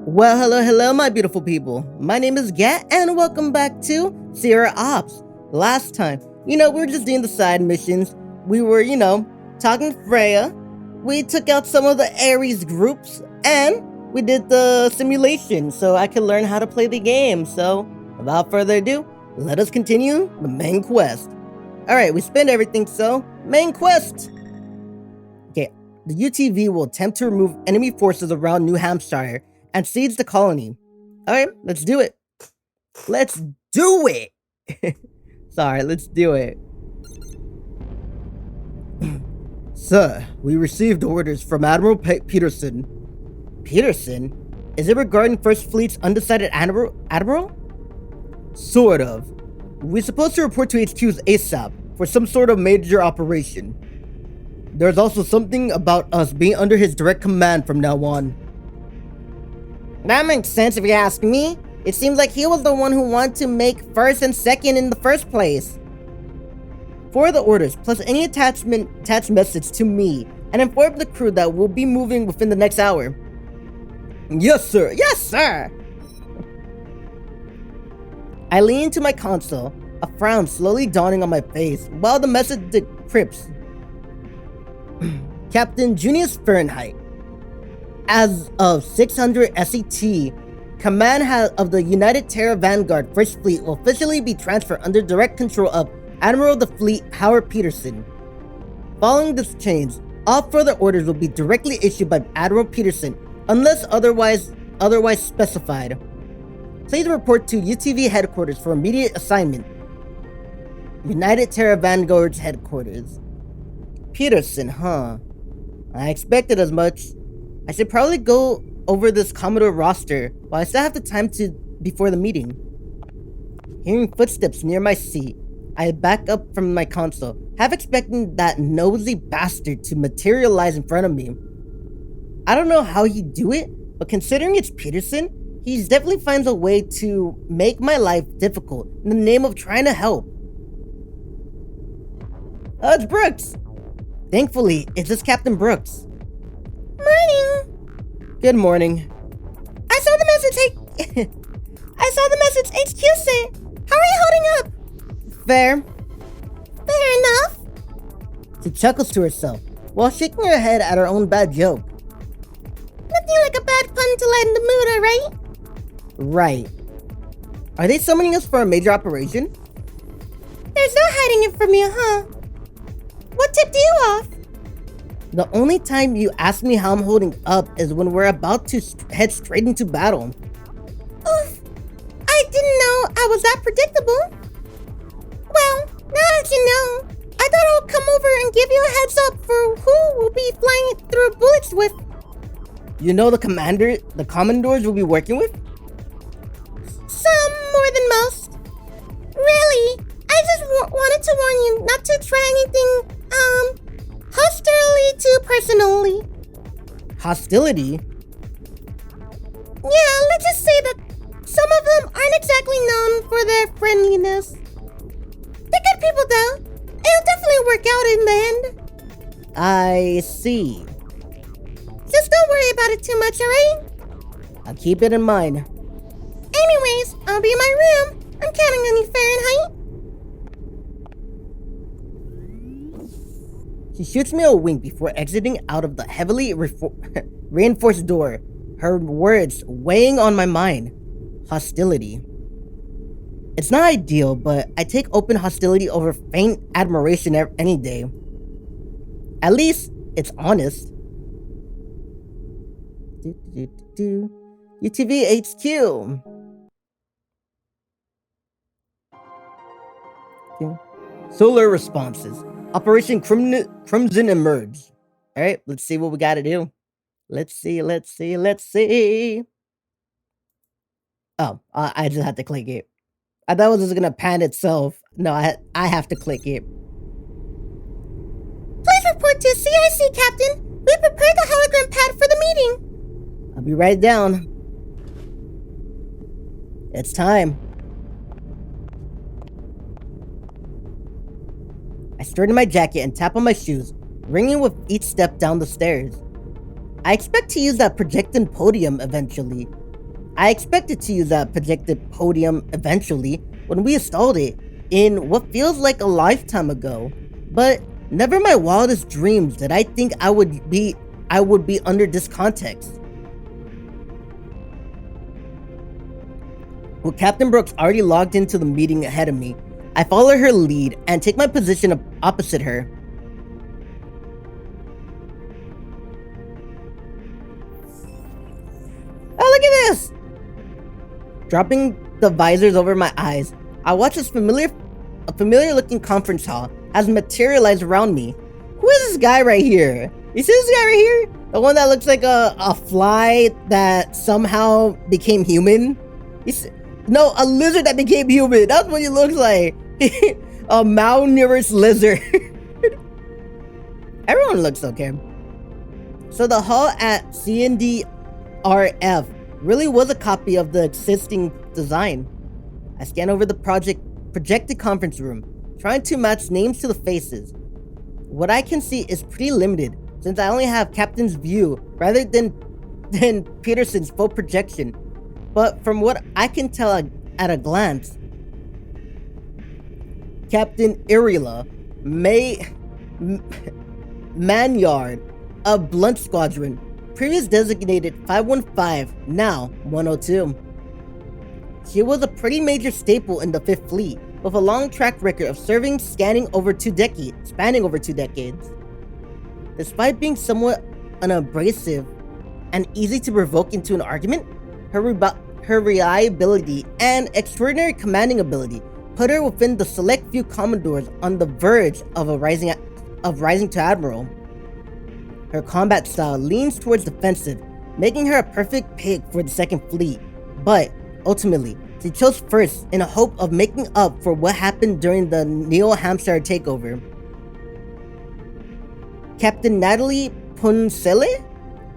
Well, hello, my beautiful people. My name is Gat, and welcome back to Sierra Ops. Last time, we were just doing the side missions. We were, talking to Freya. We took out some of the Ares groups, and we did the simulation so I could learn how to play the game. So, without further ado, let us continue the main quest. Alright, we spent everything, so main quest! Okay, the UTV will attempt to remove enemy forces around New Hampshire and siege the colony. Alright, let's do it. Let's do it! Sorry, let's do it. Sir, we received orders from Admiral Peterson. Peterson? Is it regarding First Fleet's undecided admiral? Sort of. We're supposed to report to HQ's ASAP for some sort of major operation. There's also something about us being under his direct command from now on. That makes sense if you ask me. It seems like he was the one who wanted to make first and second in the first place. For the orders, plus any attached message to me, and inform the crew that we'll be moving within the next hour. Yes, sir. Yes, sir. I lean into my console, a frown slowly dawning on my face, while the message decrypts. Captain Junius Fahrenheit. As of 600 SET, command of the United Terran Vanguard First Fleet will officially be transferred under direct control of Admiral of the Fleet Howard Peterson. Following this change, all further orders will be directly issued by Admiral Peterson unless otherwise specified. Please report to UTV headquarters for immediate assignment. United Terran Vanguard's headquarters. Peterson, huh? I expected as much. I should probably go over this Commodore roster while I still have the time before the meeting. Hearing footsteps near my seat, I back up from my console, half expecting that nosy bastard to materialize in front of me. I don't know how he'd do it, but considering it's Peterson, he definitely finds a way to make my life difficult in the name of trying to help. It's Brooks! Thankfully, it's just Captain Brooks. Morning! Good morning. I saw the message HQ sent. How are you holding up? Fair. Fair enough. She chuckles to herself, while shaking her head at her own bad joke. Nothing like a bad pun to lighten the mood, alright? Right. Are they summoning us for a major operation? There's no hiding it from you, huh? What tipped you off? The only time you ask me how I'm holding up is when we're about to head straight into battle. Oof. I didn't know I was that predictable. Well, now that you know, I thought I'll come over and give you a heads up for who we'll be flying through bullets with. You know the commandors we'll be working with? Some more than most. Really? I just wanted to warn you not to try anything, hostility too personally. Hostility? Yeah, let's just say that some of them aren't exactly known for their friendliness. They're good people though. It'll definitely work out in the end. I see. Just don't worry about it too much, alright? I'll keep it in mind. Anyways, I'll be in my room. I'm counting on you, Fahrenheit. She shoots me a wink before exiting out of the heavily reinforced door, her words weighing on my mind. Hostility. It's not ideal, but I take open hostility over faint admiration any day. At least, it's honest. UTV HQ. Solar responses. Operation Crimson emerge. Alright, let's see what we gotta do. Let's see. Oh, I just had to click it. I thought it was just gonna pan itself. No, I have to click it. Please report to CIC, Captain. We prepared the hologram pad for the meeting. I'll be right down. It's time. I straighten my jacket and tap on my shoes, ringing with each step down the stairs. I expect to use that projecting podium eventually, I expected to use that projected podium eventually when we installed it in what feels like a lifetime ago, but never in my wildest dreams did I think I would be under this context. With Captain Brooks already logged into the meeting ahead of me, I follow her lead and take my position opposite her. Oh, look at this! Dropping the visors over my eyes, I watch this familiar looking conference hall has materialized around me. Who is this guy right here? You see this guy right here? The one that looks like a fly that somehow became human? No, a lizard that became human. That's what he looks like. A malnourished lizard. Everyone looks okay. So the hall at CNDRF really was a copy of the existing design. I scan over the projected conference room, trying to match names to the faces. What I can see is pretty limited, since I only have Captain's view rather than Peterson's full projection. But from what I can tell at a glance, Captain Irila Manyard of Blunt Squadron, previous designated 515, now 102. She was a pretty major staple in the 5th Fleet, with a long track record of spanning over 2 decades. Despite being somewhat unabrasive and easy to provoke into an argument, her reliability and extraordinary commanding ability put her within the select few Commodores on the verge of rising to Admiral. Her combat style leans towards defensive, making her a perfect pick for the 2nd Fleet, but ultimately, she chose 1st in a hope of making up for what happened during the New Hampshire takeover. Captain Natalie Puncelle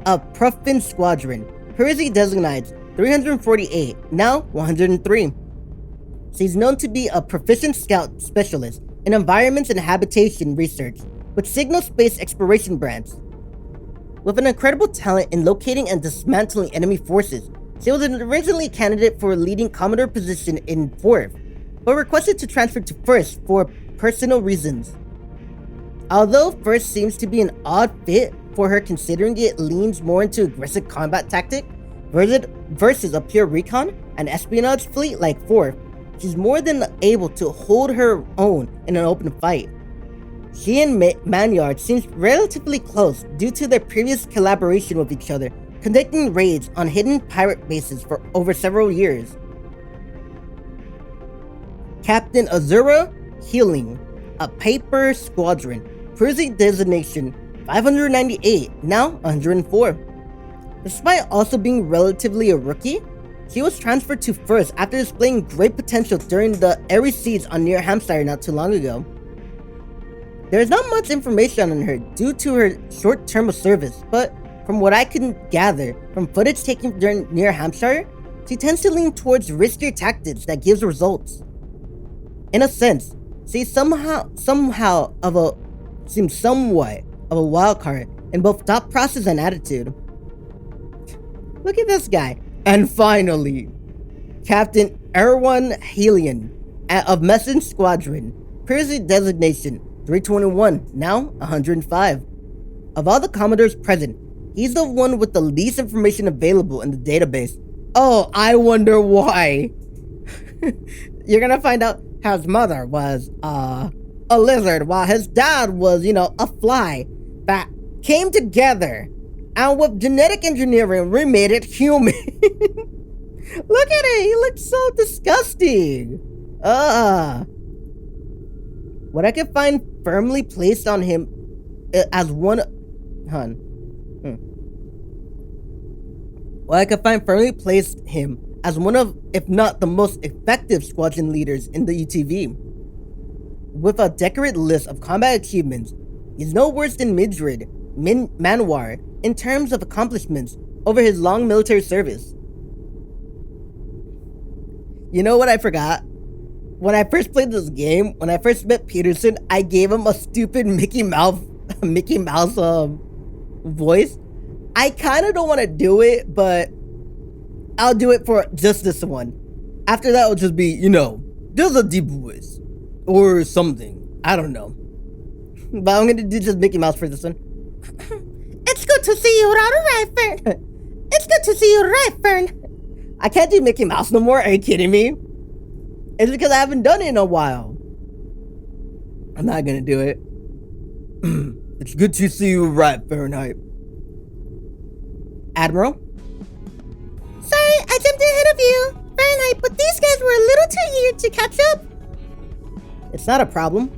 of Pruffin Squadron, previously designated 348, now 103. She's known to be a proficient scout specialist in environments and habitation research with Signal Space Exploration branch. With an incredible talent in locating and dismantling enemy forces, she was originally a candidate for a leading Commodore position in 4th, but requested to transfer to 1st for personal reasons. Although 1st seems to be an odd fit for her considering it leans more into aggressive combat tactic versus a pure recon and espionage fleet like 4th, she's more than able to hold her own in an open fight. She and Manyard seems relatively close due to their previous collaboration with each other, conducting raids on hidden pirate bases for over several years. Captain Azura Healing, a Paper Squadron, previously designation 598, now 104. Despite also being relatively a rookie, she was transferred to 1st after displaying great potential during the Ares siege on New Hampshire not too long ago. There is not much information on her due to her short term of service, but from what I can gather from footage taken during New Hampshire, she tends to lean towards riskier tactics that gives results. In a sense, she's somewhat of a wild card in both thought process and attitude. Look at this guy. And finally, Captain Erwan Helion of Messin Squadron, previously designation 321, now 105. Of all the Commodores present, he's the one with the least information available in the database. Oh, I wonder why. You're gonna find out how his mother was a lizard while his dad was, a fly that came together and with genetic engineering remade it human. Look at it, he looks so disgusting. What I could find firmly placed on him as one Well, I could find firmly placed him as one of, if not the most effective squadron leaders in the UTV. With a decorated list of combat achievements, he's no worse than Midrid Manwar in terms of accomplishments over his long military service. You know what I forgot? When I first played this game, when I first met Peterson, I gave him a stupid Mickey Mouse voice. I kind of don't want to do it, but I'll do it for just this one. After that, it'll just be, there's a deep voice. Or something. I don't know. But I'm gonna do just Mickey Mouse for this one. It's good to see you, right, Fern? It's good to see you, right, Fern? I can't do Mickey Mouse no more. Are you kidding me? It's because I haven't done it in a while. I'm not gonna do it. It's good to see you, right, Fahrenheit. Admiral? Sorry, I jumped ahead of you, Fahrenheit, but these guys were a little too eager to catch up. It's not a problem.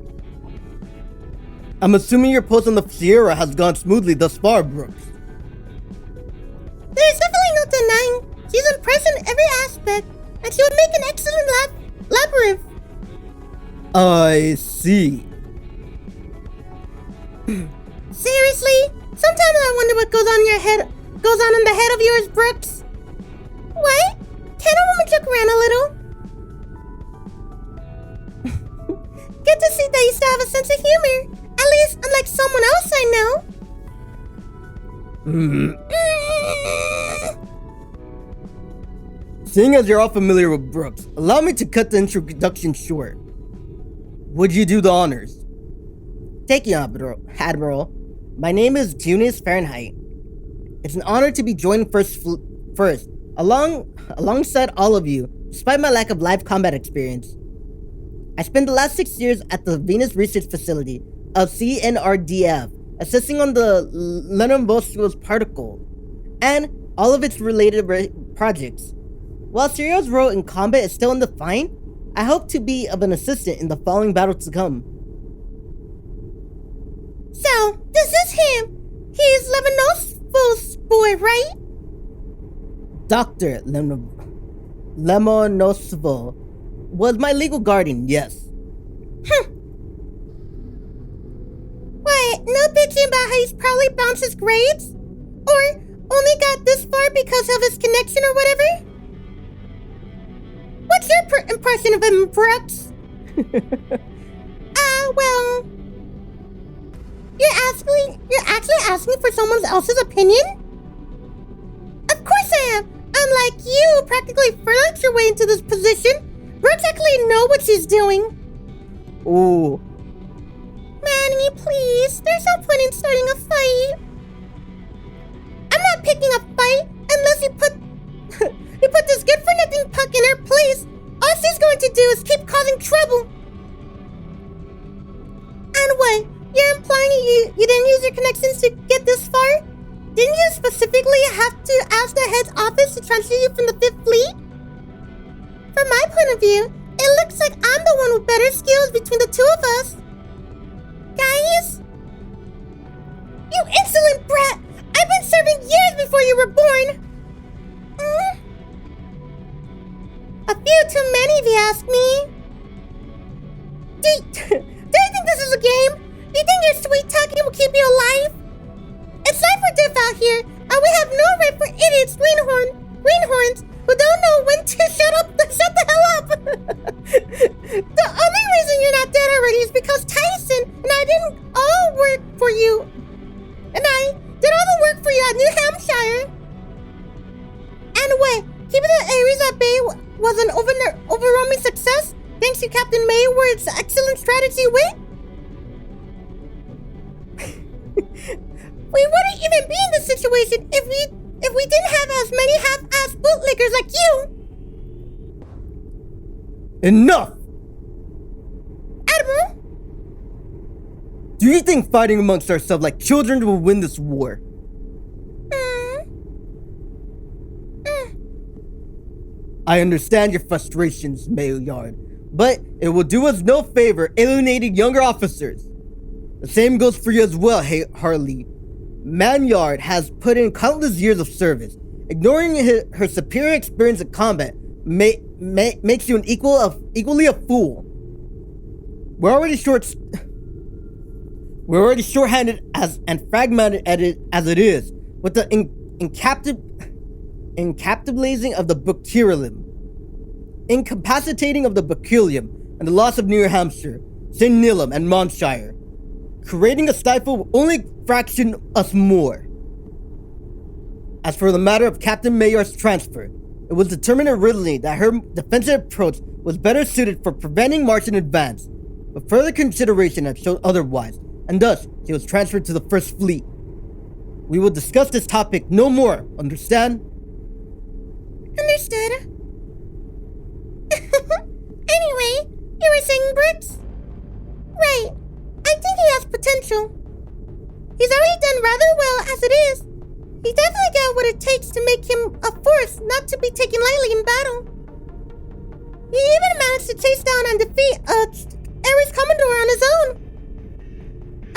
I'm assuming your post on the Sierra has gone smoothly thus far, Brooks. There's definitely no denying she's impressed in every aspect, and she would make an excellent labyrinth. I see. Seriously? Sometimes I wonder what goes on in the head of yours, Brooks. What? Can a woman joke around a little? Good to see that you still have a sense of humor. At least, unlike someone else I know. Seeing as you're all familiar with Brooks, allow me to cut the introduction short. Would you do the honors? Thank you, Admiral. My name is Junius Fahrenheit. It's an honor to be joined first alongside all of you, despite my lack of live combat experience. I spent the last 6 years at the Venus Research Facility of CNRDF, assisting on the Lenombosuo's particle and all of its related projects. While Serio's role in combat is still undefined, I hope to be of an assistant in the following battles to come. So, this is him. He's Lemonosvo's boy, right? Dr. Lemonosvo was my legal guardian, yes. What? No bitching about how he's probably bounced his grades? Or only got this far because of his connection or whatever? What's your impression of him, Brooks? Well... You're actually asking for someone else's opinion? Of course I am! Unlike you, who practically flirted your way into this position, Brooks actually know what she's doing. Ooh. Manny, please. There's no point in starting a fight. I'm not picking a fight unless you put this good-for-nothing punk in her place. All she's going to do is keep causing trouble. And what? You're implying you didn't use your connections to get this far? Didn't you specifically have to ask the head's office to transfer you from the 5th Fleet? From my point of view, it looks like I'm the one with better skills between the two of us. Guys? You insolent brat! I've been serving years before you were born! A few too many if you ask me. Do you think this is a game? Do you think your sweet talking will keep you alive? It's life or death out here, and we have no right for idiots, greenhorns, who don't know when to shut the hell up. The only reason you're not dead already is because Tyson and I didn't all work for you. And I did all the work for you at New Hampshire. And what? Keeping the Ares at bay was an overwhelming success, thanks to Captain Mayward's excellent strategy wit? We wouldn't even be in this situation if we didn't have as many half-ass bootlickers like you. Enough! Admiral? Do you think fighting amongst ourselves like children will win this war? I understand your frustrations, Maillard, but it will do us no favor alienating younger officers. The same goes for you as well, Harley. Manyard has put in countless years of service. Ignoring her superior experience in combat makes you equally a fool. We're already short-handed and fragmented as it is, with the incapitalizing of the incapacitating of the Bacillium, and the loss of New Hampshire, St. Nilum, and Montshire. Creating a stifle will only fraction us more. As for the matter of Captain Mayor's transfer, It was determined originally that her defensive approach was better suited for preventing Martian advance, but further consideration has shown otherwise, and thus she was transferred to the First Fleet. We will discuss this topic no more, understand? Understood. Anyway, you were saying Brooks? Right. I think he has potential. He's already done rather well as it is. He definitely got what it takes to make him a force not to be taken lightly in battle. He even managed to chase down and defeat Ares Commodore on his own.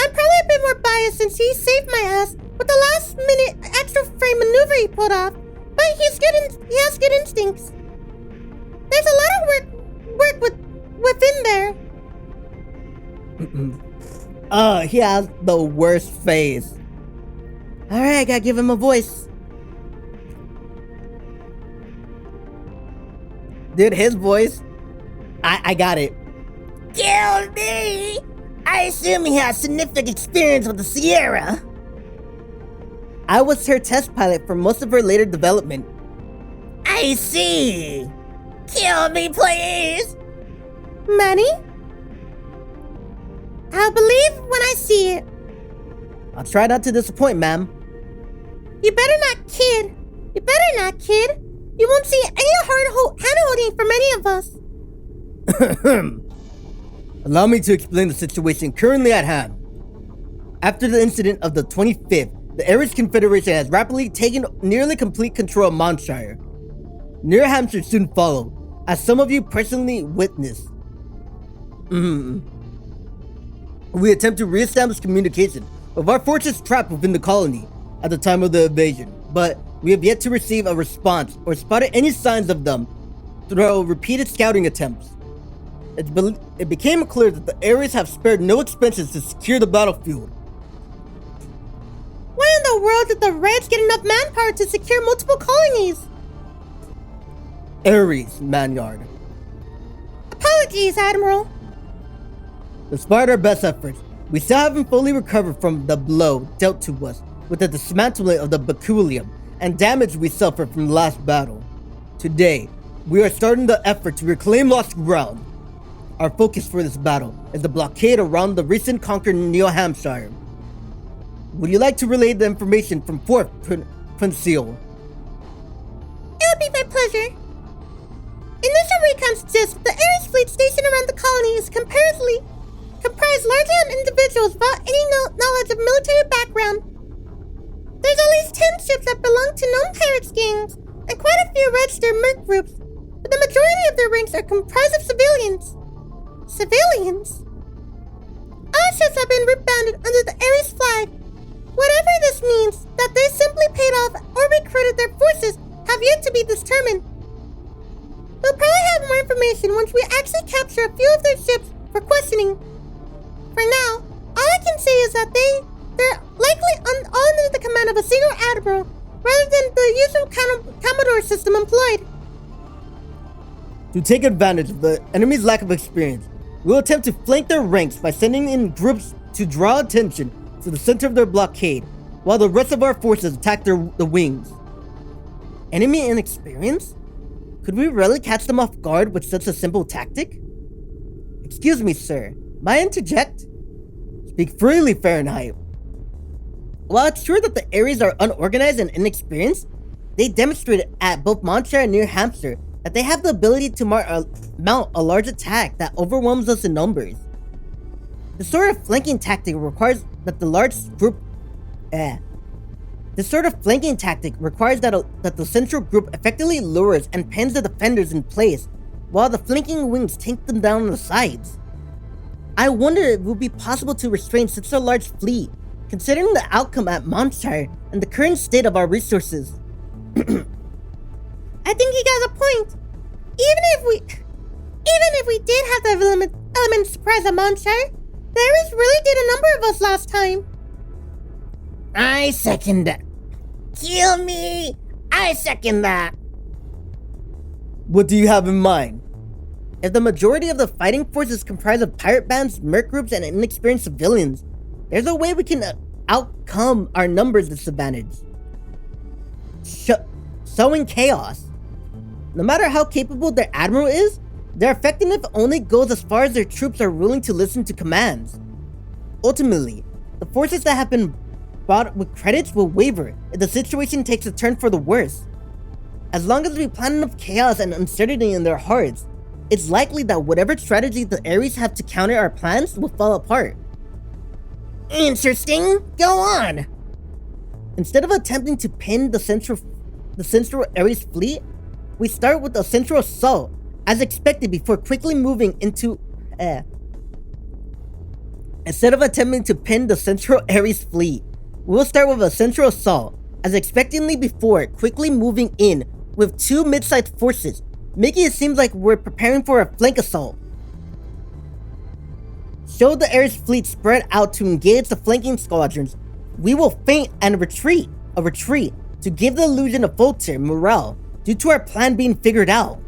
I'm probably a bit more biased since he saved my ass with the last minute extra frame maneuver he pulled off, but he has good instincts. There's a lot of work within there. He has the worst face. Alright, I gotta give him a voice. Dude, his voice, I got it. Kill me! I assume he has significant experience with the Sierra. I was her test pilot for most of her later development. I see. Kill me, please. Manny? I'll believe when I see it. I'll try not to disappoint, ma'am. You better not, kid. You better not, kid. You won't see any hand-holding from any of us. Allow me to explain the situation currently at hand. After the incident of the 25th, the Ares Confederation has rapidly taken nearly complete control of Montshire. New Hampshire soon followed, as some of you personally witnessed. We attempt to re-establish communication with our forces trapped within the colony at the time of the invasion, but we have yet to receive a response or spotted any signs of them through repeated scouting attempts. It became clear that the Ares have spared no expenses to secure the battlefield. Why in the world did the Reds get enough manpower to secure multiple colonies? Ares Vanguard. Apologies, Admiral. Despite our best efforts, we still haven't fully recovered from the blow dealt to us with the dismantling of the Baculium and damage we suffered from the last battle. Today, we are starting the effort to reclaim lost ground. Our focus for this battle is the blockade around the recent conquered New Hampshire. Would you like to relay the information from 4th Principal? It would be my pleasure. Initial recon suggests that the Ares fleet stationed around the colony is comprised largely of individuals without any knowledge of military background. There's at least 10 ships that belong to known pirates gangs, and quite a few registered merc groups, but the majority of their ranks are comprised of civilians. Civilians? All ships have been rebranded under the Ares flag. Whatever this means, that they simply paid off or recruited their forces have yet to be determined. We'll probably have more information once we actually capture a few of their ships for questioning. For now, all I can say is that they're likely all under the command of a single admiral, rather than the usual Commodore system employed. To take advantage of the enemy's lack of experience, we will attempt to flank their ranks by sending in groups to draw attention to the center of their blockade, while the rest of our forces attack the wings. Enemy inexperience? Could we really catch them off guard with such a simple tactic? Excuse me, sir. May I interject? Speak freely, Fahrenheit. While it's true that the Ares are unorganized and inexperienced, they demonstrated at both Montshire and New Hampshire that they have the ability to mount a large attack that overwhelms us in numbers. This sort of flanking tactic requires that the central group effectively lures and pins the defenders in place, while the flanking wings take them down the sides. I wonder if it would be possible to restrain such a large fleet, considering the outcome at Montshire and the current state of our resources. I think he has a point. Even if we did have the element surprise at Montshire, the Ares really did a number of us last time. I second that. Kill me! I second that. What do you have in mind? If the majority of the fighting force is comprised of pirate bands, merc groups, and inexperienced civilians, there's a way we can outcome our numbers disadvantage. Sowing chaos. No matter how capable their admiral is, their effectiveness only goes as far as their troops are willing to listen to commands. Ultimately, the forces that have been bought with credits will waver if the situation takes a turn for the worse. As long as we plant enough chaos and uncertainty in their hearts, it's likely that whatever strategy the Ares have to counter our plans will fall apart. Interesting. Go on. Instead of attempting to pin the central Ares fleet, we start with a central assault, as expected, before quickly moving into Instead of attempting to pin the central Ares fleet, we'll start with a central assault, as expectedly before, quickly moving in with two mid-sized forces, making it seem like we're preparing for a flank assault. Show the Ares fleet spread out to engage the flanking squadrons, we will feint and retreat to give the illusion of falter morale due to our plan being figured out.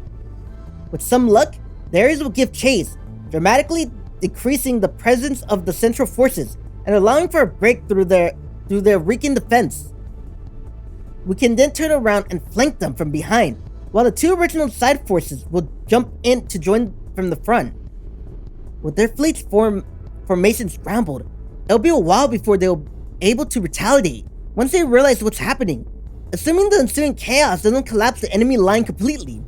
With some luck, the Ares will give chase, dramatically decreasing the presence of the central forces and allowing for a break through their weakened defense. We can then turn around and flank them from behind, while the two original side forces will jump in to join from the front. With their fleet's formation scrambled, it'll be a while before they'll be able to retaliate once they realize what's happening, assuming the ensuing chaos doesn't collapse the enemy line completely.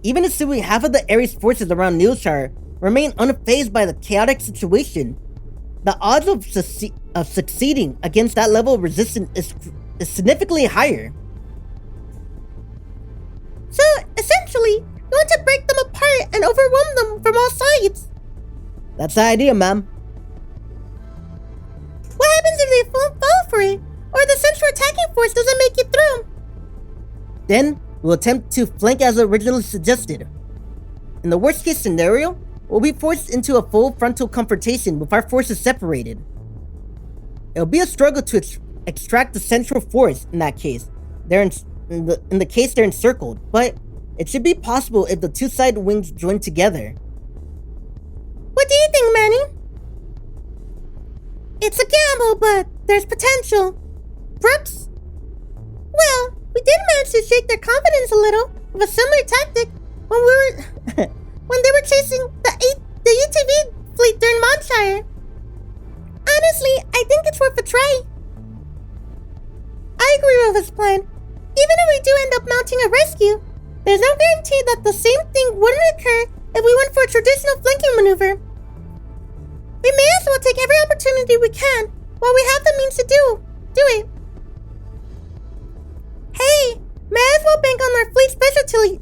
Even assuming half of the Ares forces around Neilshire remain unfazed by the chaotic situation, the odds of succeeding against that level of resistance is significantly higher. So, essentially, you want to break them apart and overwhelm them from all sides. That's the idea, ma'am. What happens if they fall for it, or the central attacking force doesn't make it through? Then, we'll attempt to flank as originally suggested. In the worst case scenario, we'll be forced into a full frontal confrontation with our forces separated. It'll be a struggle to extract the central force in that case. In the case they're encircled, but it should be possible if the two side wings join together. What do you think, Manny? It's a gamble, but there's potential. Brooks? Well, we did manage to shake their confidence a little with a similar tactic when they were chasing the UTV fleet during Monshire. Honestly, I think it's worth a try. I agree with his plan. Even if we do end up mounting a rescue, there's no guarantee that the same thing wouldn't occur if we went for a traditional flanking maneuver. We may as well take every opportunity we can while we have the means to do it. Hey, may as well bank on our fleet specialty.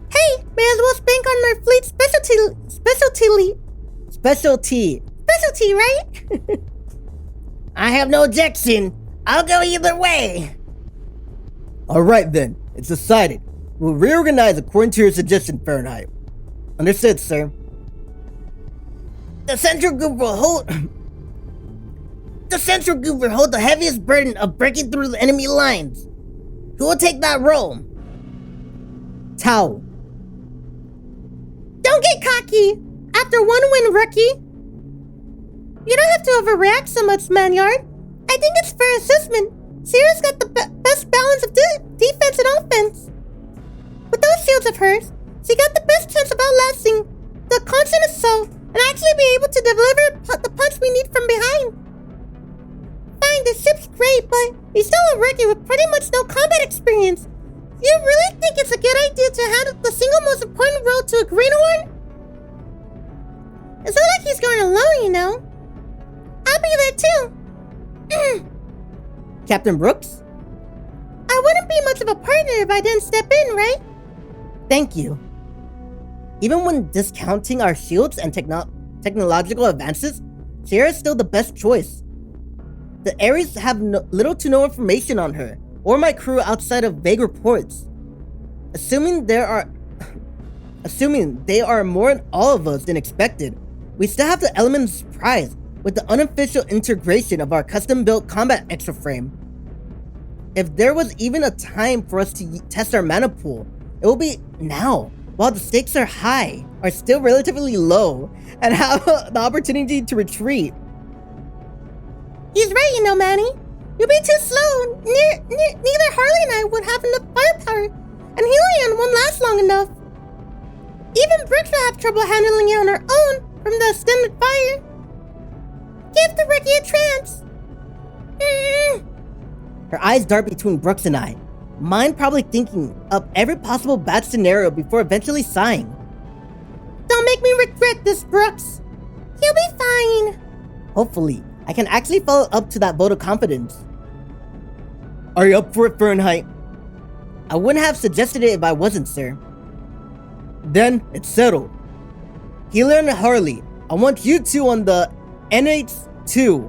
Hey, may as well bank on our fleet specialty, right? I have no objection. I'll go either way. Alright then, it's decided. We'll reorganize according to your suggestion, Fahrenheit. Understood, sir. The central group will hold the heaviest burden of breaking through the enemy lines. Who will take that role? Tao. Don't get cocky. After one win, rookie. You don't have to overreact so much, Manyard. I think it's fair assessment. Sierra's got the best balance of defense and offense. With those shields of hers, she got the best chance of outlasting the constant assault and actually be able to deliver the punch we need from behind. Fine, the ship's great, but he's still a rookie with pretty much no combat experience. You really think it's a good idea to hand the single most important role to a greenhorn? It's not like he's going alone, you know. I'll be there too. Captain Brooks? I wouldn't be much of a partner if I didn't step in, right? Thank you. Even when discounting our shields and technological advances, Sierra is still the best choice. The Ares have little to no information on her or my crew outside of vague reports. Assuming they are more in all of us than expected, we still have the element of surprise with the unofficial integration of our custom-built combat extra frame. If there was even a time for us to test our mana pool, it will be now, while the stakes are high, are still relatively low, and have the opportunity to retreat. He's right, you know, Manny. You'll be too slow. Neither Harley and I would have enough firepower, and Helion won't last long enough. Even Brooks will have trouble handling it on her own from the extended fire. Give the Ricky a chance. Her eyes dart between Brooks and I, mine probably thinking up every possible bad scenario before eventually sighing. Don't make me regret this, Brooks. You'll be fine. Hopefully, I can actually follow up to that vote of confidence. Are you up for it, Fahrenheit? I wouldn't have suggested it if I wasn't, sir. Then, it's settled. Healer and Harley, I want you two on the NH2,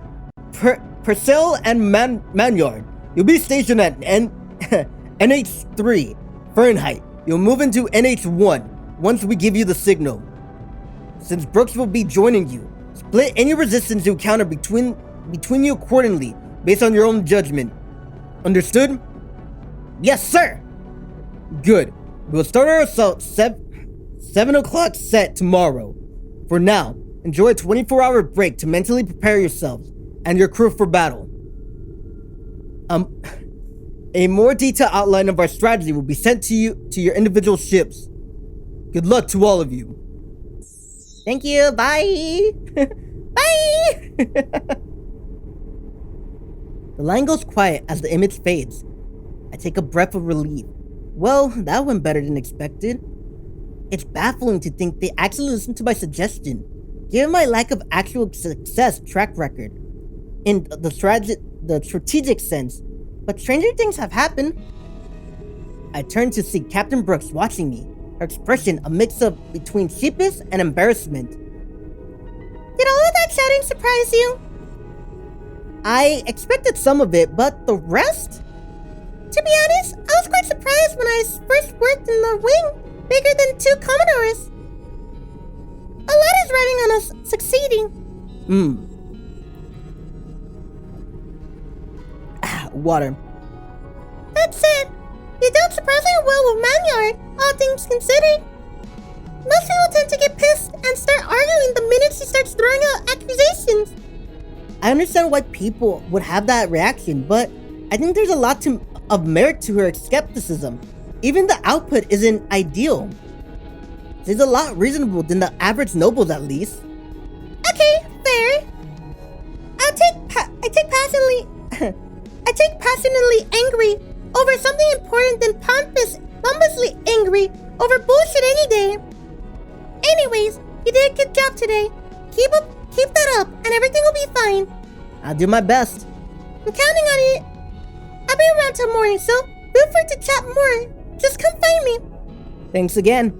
Purcell and Manyard. You'll be stationed at NH3, Fahrenheit. You'll move into NH1 once we give you the signal. Since Brooks will be joining you, split any resistance you encounter between you accordingly, based on your own judgment. Understood? Yes, sir! Good. We'll start our assault 7 o'clock set tomorrow. For now, enjoy a 24-hour break to mentally prepare yourselves and your crew for battle. A more detailed outline of our strategy will be sent to you to your individual ships. Good luck to all of you. Thank you. Bye. Bye. The line goes quiet as the image fades. I take a breath of relief. Well, that went better than expected. It's baffling to think they actually listened to my suggestion, given my lack of actual success track record in the strategic sense, but stranger things have happened. I turn to see Captain Brooks watching me, her expression a mix of between sheepish and embarrassment. Did all of that shouting surprise you? I expected some of it, but the rest? To be honest, I was quite surprised when I first worked in the wing, bigger than 2 Commodores. A lot is riding on us succeeding. Water. That said, you dealt surprisingly well with Manyard, all things considered. Most people tend to get pissed and start arguing the minute she starts throwing out accusations. I understand why people would have that reaction, but I think there's a lot of merit to her skepticism. Even the output isn't ideal. She's a lot reasonable than the average nobles, at least. Okay, fair. I take passionately angry over something important than pompously angry over bullshit any day. Anyways, you did a good job today. Keep that up and everything will be fine. I'll do my best. I'm counting on it. I'll be around till morning, so feel free to chat more. Just come find me. Thanks again.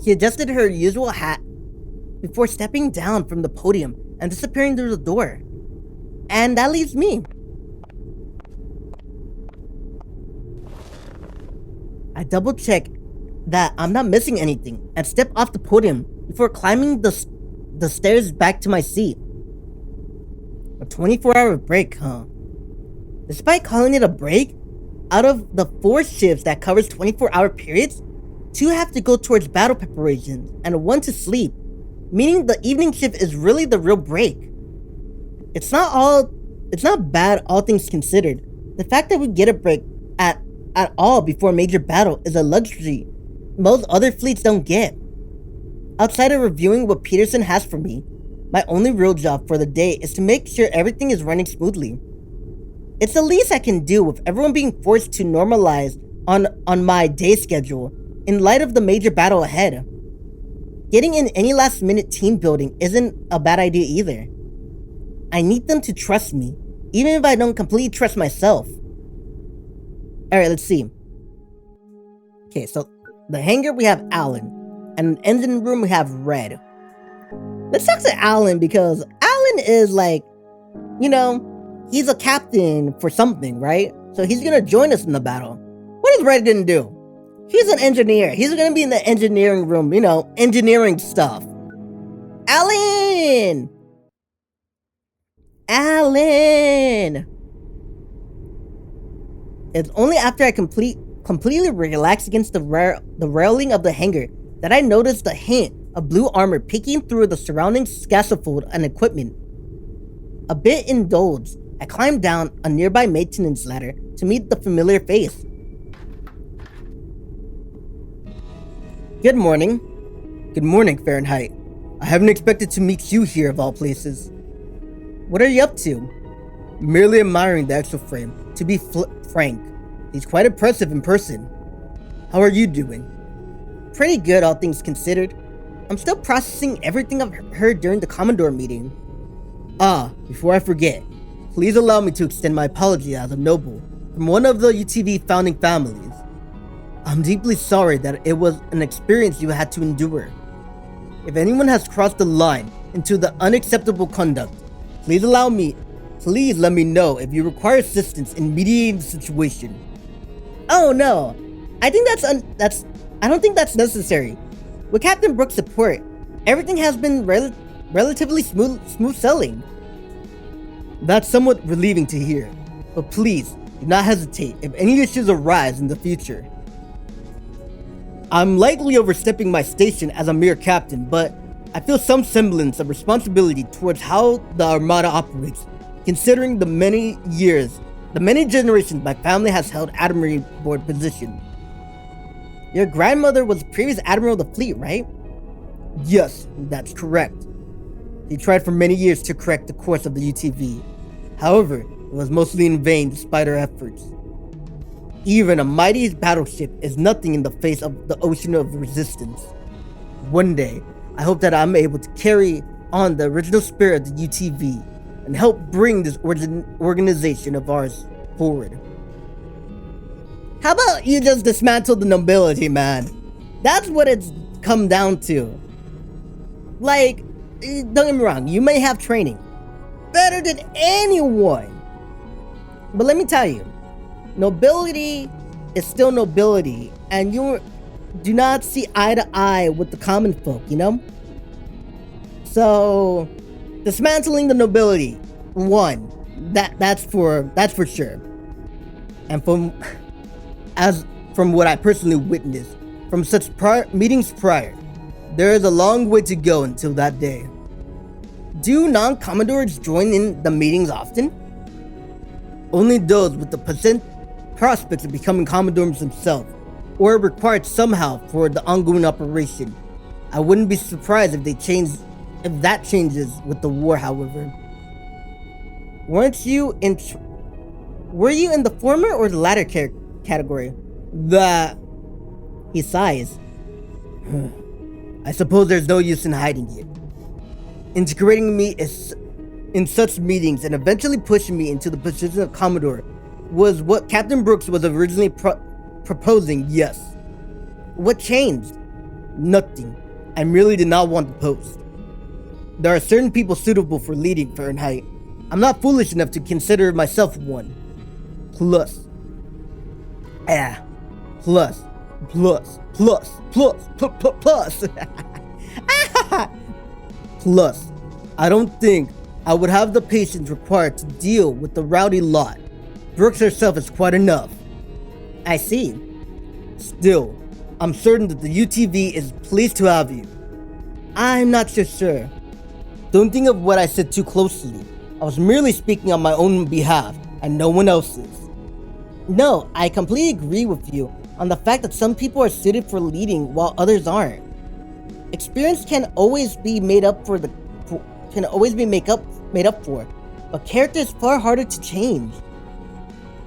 She adjusted her usual hat before stepping down from the podium and disappearing through the door. And that leaves me. I double check that I'm not missing anything and step off the podium before climbing the stairs back to my seat. A 24-hour break, huh? Despite calling it a break, out of the 4 shifts that covers 24-hour periods, 2 have to go towards battle preparations and 1 to sleep, meaning the evening shift is really the real break. It's not bad, all things considered. The fact that we get a break at all before a major battle is a luxury most other fleets don't get. Outside of reviewing what Peterson has for me, my only real job for the day is to make sure everything is running smoothly. It's the least I can do with everyone being forced to normalize on my day schedule in light of the major battle ahead. Getting in any last minute team building isn't a bad idea either. I need them to trust me, even if I don't completely trust myself. Alright, let's see. Okay, so the hangar we have Alan, and the engine room we have Red. Let's talk to Alan because Alan is like, you know, he's a captain for something, right? So he's gonna join us in the battle. What is Red gonna do? He's an engineer. He's gonna be in the engineering room, you know, engineering stuff. Alan! Alan! It's only after I completely relax against the railing of the hangar that I noticed the hint of blue armor peeking through the surrounding scaffold and equipment. A bit indulged, I climbed down a nearby maintenance ladder to meet the familiar face. Good morning. Good morning, Fahrenheit. I haven't expected to meet you here of all places. What are you up to? Merely admiring the exoframe. To be frank, he's quite impressive in person. How are you doing? Pretty good, all things considered. I'm still processing everything I've heard during the Commodore meeting. Before I forget, please allow me to extend my apology as a noble from one of the UTV founding families. I'm deeply sorry that it was an experience you had to endure. If anyone has crossed the line into the unacceptable conduct, please let me know if you require assistance in mediating the situation. Oh no, I don't think that's necessary. With Captain Brooks' support, everything has been relatively smooth sailing. That's somewhat relieving to hear, but please do not hesitate if any issues arise in the future. I'm likely overstepping my station as a mere captain, but I feel some semblance of responsibility towards how the Armada operates, considering the many generations my family has held admiral board position. Your grandmother was previous admiral of the fleet, right? Yes, that's correct. He tried for many years to correct the course of the UTV. However, it was mostly in vain despite her efforts. Even a mighty battleship is nothing in the face of the ocean of resistance. One day, I hope that I'm able to carry on the original spirit of the UTV and help bring this organization of ours forward. How about you just dismantle the nobility, man? That's what it's come down to. Like, don't get me wrong, you may have training better than anyone. But let me tell you, nobility is still nobility, and you do not see eye to eye with the common folk, you know? So, dismantling the nobility, one, that's for sure. And from what I personally witnessed, from such meetings prior, there is a long way to go until that day. Do non-Commodores join in the meetings often? Only those with the prospects of becoming Commodores themselves, or required somehow for the ongoing operation. I wouldn't be surprised if that changes with the war, however. Were you in the former or the latter category? He sighs. I suppose there's no use in hiding it. Integrating me in such meetings and eventually pushing me into the position of Commodore was what Captain Brooks was originally proposing, yes. What changed? Nothing. I merely did not want the post. There are certain people suitable for leading Fahrenheit. I'm not foolish enough to consider myself one. Plus. Plus, I don't think I would have the patience required to deal with the rowdy lot. Brooks herself is quite enough. I see. Still, I'm certain that the UTV is pleased to have you. I'm not so sure. Don't think of what I said too closely. I was merely speaking on my own behalf and no one else's. No, I completely agree with you on the fact that some people are suited for leading while others aren't. Experience can always be made up for, but character is far harder to change.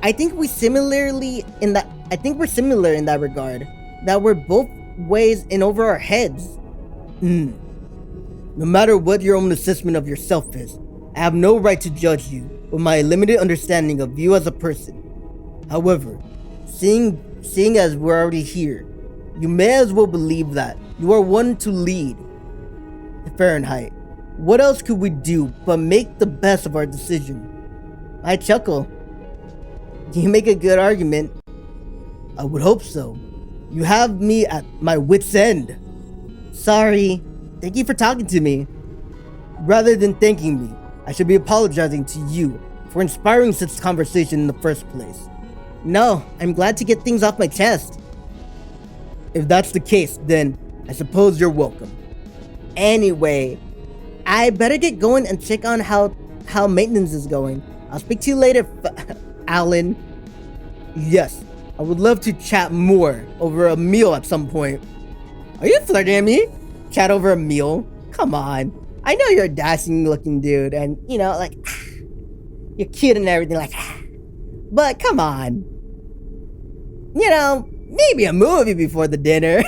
I think we're similar in that regard, that we're both ways in over our heads. No matter what your own assessment of yourself is, I have no right to judge you with my limited understanding of you as a person. However, seeing as we're already here, you may as well believe that you are one to lead. Fahrenheit, what else could we do but make the best of our decision? I chuckle. You make a good argument. I would hope so. You have me at my wit's end. Sorry. Thank you for talking to me. Rather than thanking me, I should be apologizing to you for inspiring such conversation in the first place. No, I'm glad to get things off my chest. If that's the case, then I suppose you're welcome. Anyway, I better get going and check on how how maintenance is going. I'll speak to you later, Alan. Yes, I would love to chat more over a meal at some point. Are you flirting at me? Chat over a meal? Come on. I know you're a dashing looking dude and, you know, like, you're cute and everything, like, but come on. You know, maybe a movie before the dinner.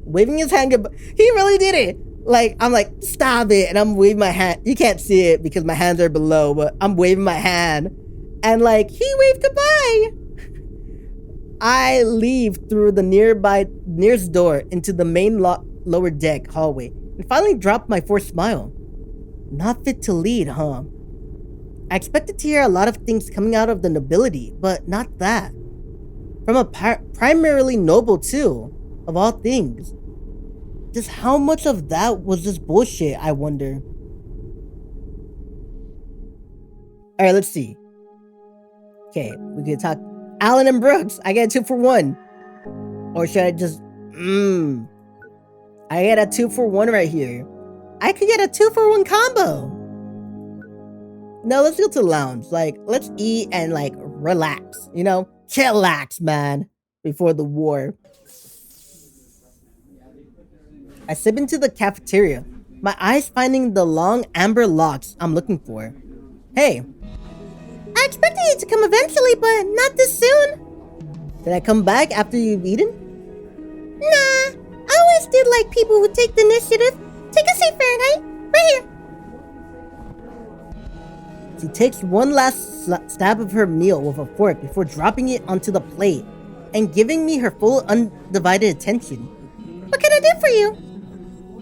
Waving his hand goodbye. He really did it. Like, I'm like, stop it. And I'm waving my hand. You can't see it because my hands are below, but I'm waving my hand. And like, he waved goodbye. I leave through the nearest door into the main lower deck hallway and finally drop my forced smile. Not fit to lead, huh? I expected to hear a lot of things coming out of the nobility, but not that. From a primarily noble too, of all things. Just how much of that was just bullshit, I wonder. Alright, let's see. Okay, we could talk Alan and Brooks. I get a 2 for 1. Or should I just I get a 2 for 1 right here. I could get a 2 for 1 combo. No, let's go to the lounge. Like, let's eat and like relax, you know? Chillax, man. Before the war. I step into the cafeteria, my eyes finding the long amber locks I'm looking for. Hey. I expected you to come eventually, but not this soon. Did I come back after you've eaten? Nah, I always did like people who take the initiative. Take a seat, Fahrenheit. Right here. She takes one last stab of her meal with a fork before dropping it onto the plate and giving me her full undivided attention. What can I do for you?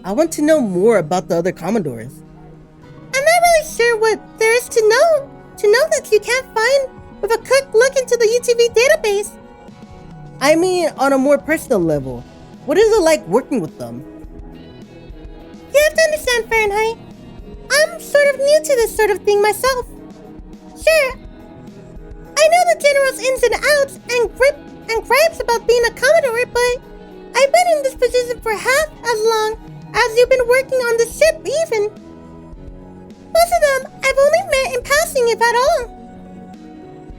I want to know more about the other Commodores. I'm not really sure what there is to know. To know that you can't find with a quick look into the UTV database. I mean, on a more personal level, what is it like working with them? You have to understand, Fahrenheit. I'm sort of new to this sort of thing myself. Sure, I know the general's ins and outs and gripes about being a Commodore, but I've been in this position for half as long as you've been working on the ship even. Most of them I've only met in passing, if at all.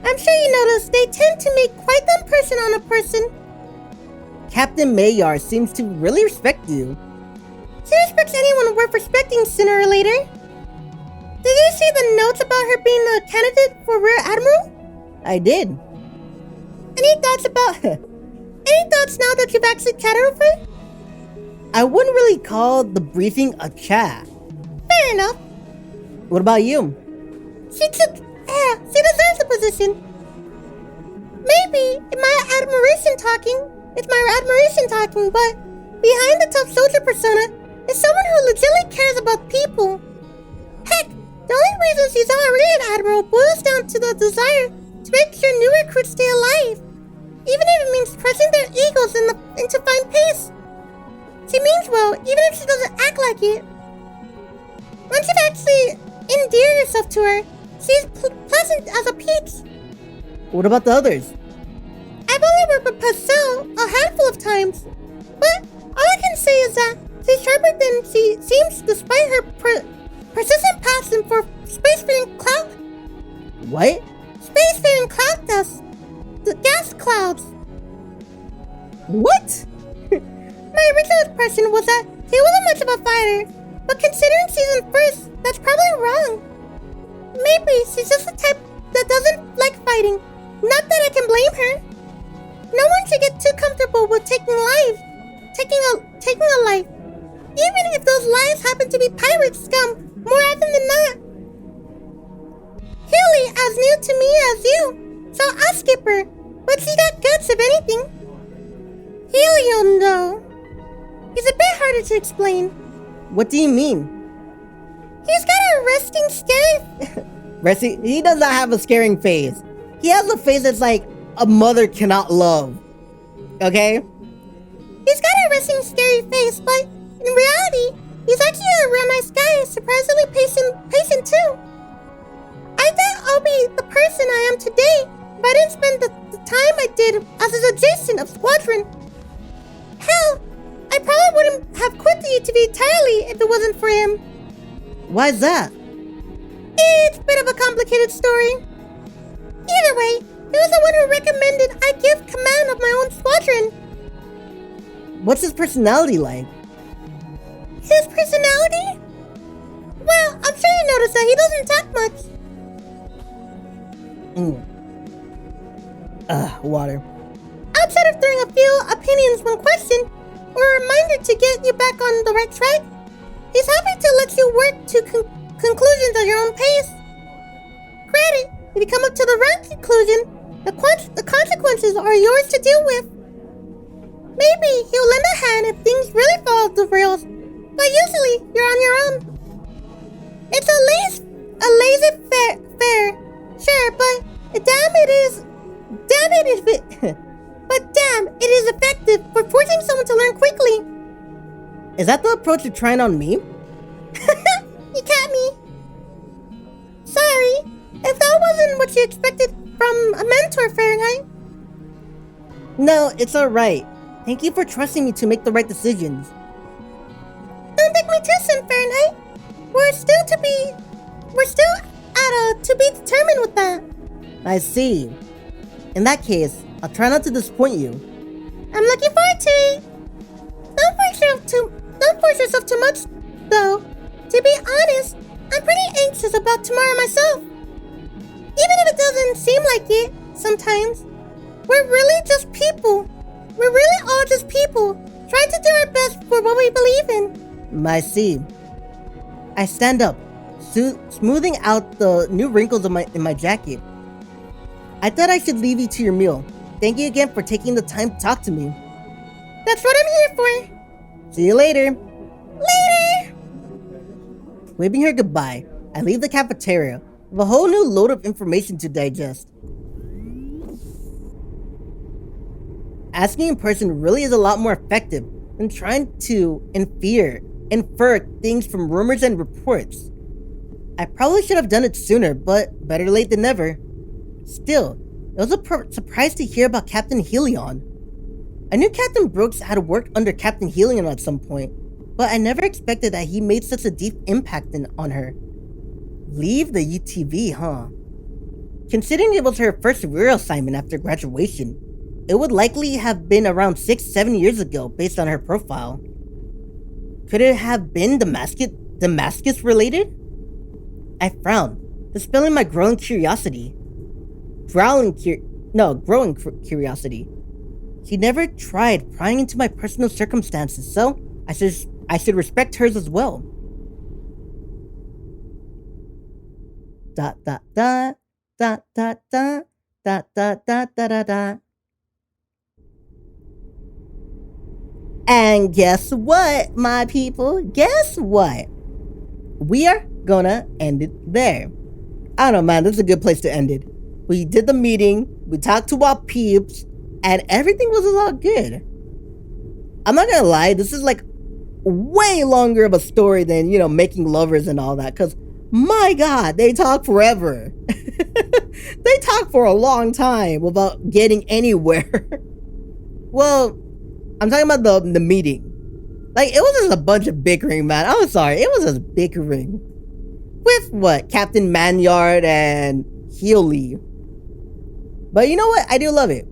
I'm sure you notice they tend to make quite the impression on a person. Captain Mayar seems to really respect you. She respects anyone worth respecting sooner or later. Did you see the notes about her being a candidate for Rear Admiral? I did. Any thoughts now that you've actually chatted with her? I wouldn't really call the briefing a chat. Fair enough. What about you? She deserves the position. Maybe it's my admiration talking, but behind the tough soldier persona is someone who legitimately cares about people. Heck, the only reason she's already an admiral boils down to the desire to make sure new recruits stay alive, even if it means pressing their egos into fine pace. She means well, even if she doesn't act like it. Once you've actually endeared yourself to her, she's pleasant as a peach. What about the others? I've only worked with Purcell a handful of times, but all I can say is that she's sharper than she seems despite her persistent passion for spacefaring cloud. What? Spacefaring cloud dust. The gas clouds. What? My original impression was that she wasn't much of a fighter, but considering she's in first, that's probably wrong. Maybe she's just the type that doesn't like fighting. Not that I can blame her. No one should get too comfortable with taking a life. Even if those lives happen to be pirate scum, more often than not. Healy as new to me as you, so I'll skip her. But she got guts if anything. Healy, you'll know. He's a bit harder to explain. What do you mean? He's got a resting scary... He does not have a scaring face. He has a face that's like a mother cannot love. Okay? He's got a resting scary face, but in reality, he's actually a real nice guy, surprisingly patient too. I doubt I'll be the person I am today if I didn't spend the time I did as his adjacent of Squadron. Hell, I probably wouldn't have quit the UTV entirely if it wasn't for him. Why is that? It's a bit of a complicated story. Either way, he was the one who recommended I give command of my own squadron. What's his personality like? His personality? Well, I'm sure you noticed that he doesn't talk much. Water. Outside of throwing a few opinions when questioned, or a reminder to get you back on the right track, he's happy to let you work to conclusions at your own pace. Granted, if you come up to the wrong conclusion, the consequences are yours to deal with. Maybe he'll lend a hand if things really fall off the rails, but usually you're on your own. It's a lazy fair, sure, but damn it is effective for forcing someone to learn quickly. Is that the approach you're trying on me? You caught me. Sorry, if that wasn't what you expected from a mentor, Fahrenheit. No, it's alright. Thank you for trusting me to make the right decisions. Don't take me too soon, Fahrenheit. We're still at a to be determined with that. I see. In that case, I'll try not to disappoint you. I'm looking forward to it. Don't force yourself too much, though. To be honest, I'm pretty anxious about tomorrow myself. Even if it doesn't seem like it, sometimes. We're really just people. We're really all just people, trying to do our best for what we believe in. I see. I stand up, smoothing out the new wrinkles in my jacket. I thought I should leave you to your meal. Thank you again for taking the time to talk to me. That's what I'm here for. See you later. Later! Waving her goodbye, I leave the cafeteria with a whole new load of information to digest. Asking in person really is a lot more effective than trying to infer things from rumors and reports. I probably should have done it sooner, but better late than never. Still, it was a surprise to hear about Captain Helion. I knew Captain Brooks had worked under Captain Helion at some point, but I never expected that he made such a deep impact on her. Leave the UTV, huh? Considering it was her first real assignment after graduation, it would likely have been around 6-7 years ago based on her profile. Could it have been Damascus related? I frowned, dispelling my growing curiosity. Growing curiosity. She never tried prying into my personal circumstances, so I should respect hers as well. ... And guess what, my people? Guess what? We are gonna end it there. I don't know, man. This is a good place to end it. We did the meeting. We talked to our peeps. And everything was all good. I'm not gonna lie. This is like way longer of a story than, making lovers and all that. Because, my God, they talk forever. They talk for a long time without getting anywhere. Well, I'm talking about the meeting. Like, it was just a bunch of bickering, man. I'm sorry. It was just bickering. With what? Captain Manyard and Healy. But you know what? I do love it.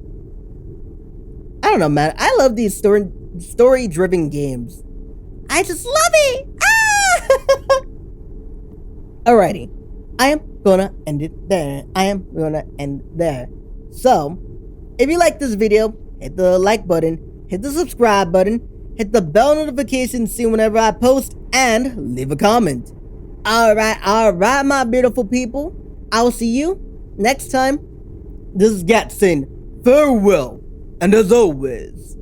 I don't know, man. I love these story-driven games. I just love it! Ah! Alrighty. I am gonna end it there. So, if you like this video, hit the like button, hit the subscribe button, hit the bell notification to see whenever I post, and leave a comment. Alright, my beautiful people. I will see you next time. This is Gatson. Farewell. And as always...